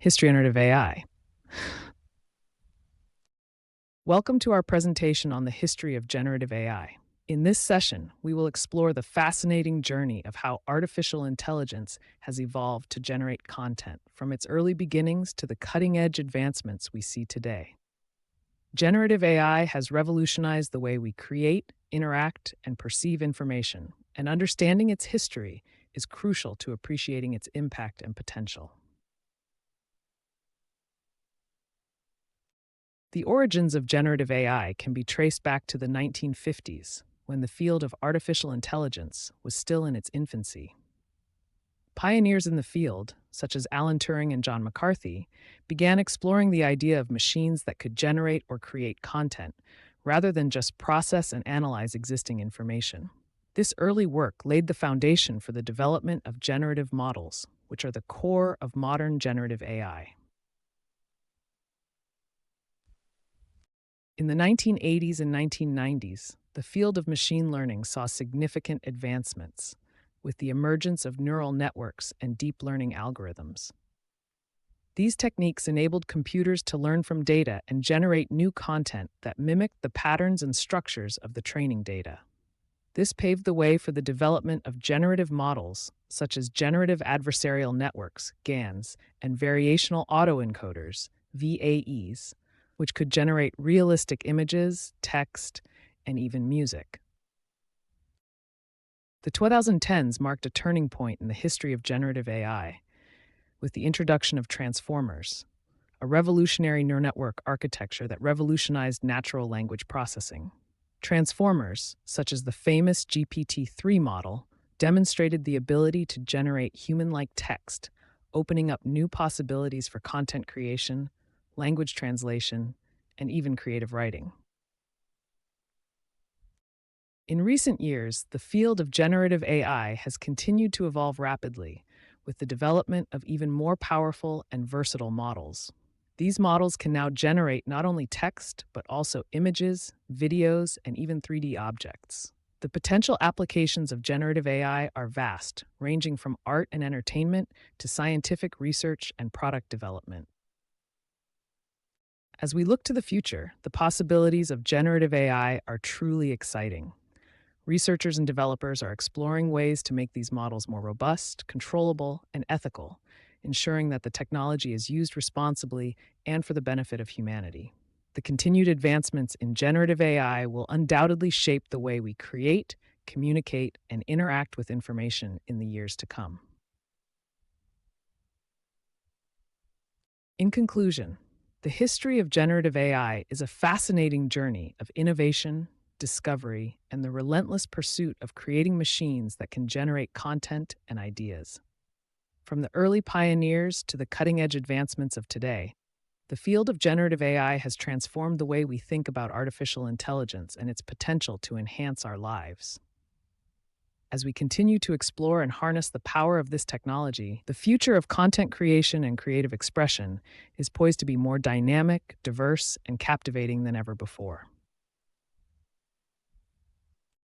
History Generative AI. Welcome to our presentation on the history of generative AI. In this session, we will explore the fascinating journey of how artificial intelligence has evolved to generate content, from its early beginnings to the cutting-edge advancements we see today. Generative AI has revolutionized the way we create, interact, and perceive information, and understanding its history is crucial to appreciating its impact and potential. The origins of generative AI can be traced back to the 1950s, when the field of artificial intelligence was still in its infancy. Pioneers in the field, such as Alan Turing and John McCarthy, began exploring the idea of machines that could generate or create content, rather than just process and analyze existing information. This early work laid the foundation for the development of generative models, which are the core of modern generative AI. In the 1980s and 1990s, the field of machine learning saw significant advancements, with the emergence of neural networks and deep learning algorithms. These techniques enabled computers to learn from data and generate new content that mimicked the patterns and structures of the training data. This paved the way for the development of generative models, such as generative adversarial networks, GANs, and variational autoencoders, VAEs, which could generate realistic images, text, and even music. The 2010s marked a turning point in the history of generative AI, with the introduction of transformers, a revolutionary neural network architecture that revolutionized natural language processing. Transformers, such as the famous GPT-3 model, demonstrated the ability to generate human-like text, opening up new possibilities for content creation, language translation, and even creative writing. In recent years, the field of generative AI has continued to evolve rapidly, with the development of even more powerful and versatile models. These models can now generate not only text, but also images, videos, and even 3D objects. The potential applications of generative AI are vast, ranging from art and entertainment to scientific research and product development. As we look to the future, the possibilities of generative AI are truly exciting. Researchers and developers are exploring ways to make these models more robust, controllable, and ethical, ensuring that the technology is used responsibly and for the benefit of humanity. The continued advancements in generative AI will undoubtedly shape the way we create, communicate, and interact with information in the years to come. In conclusion, the history of generative AI is a fascinating journey of innovation, discovery, and the relentless pursuit of creating machines that can generate content and ideas. From the early pioneers to the cutting-edge advancements of today, the field of generative AI has transformed the way we think about artificial intelligence and its potential to enhance our lives. As we continue to explore and harness the power of this technology, the future of content creation and creative expression is poised to be more dynamic, diverse, and captivating than ever before.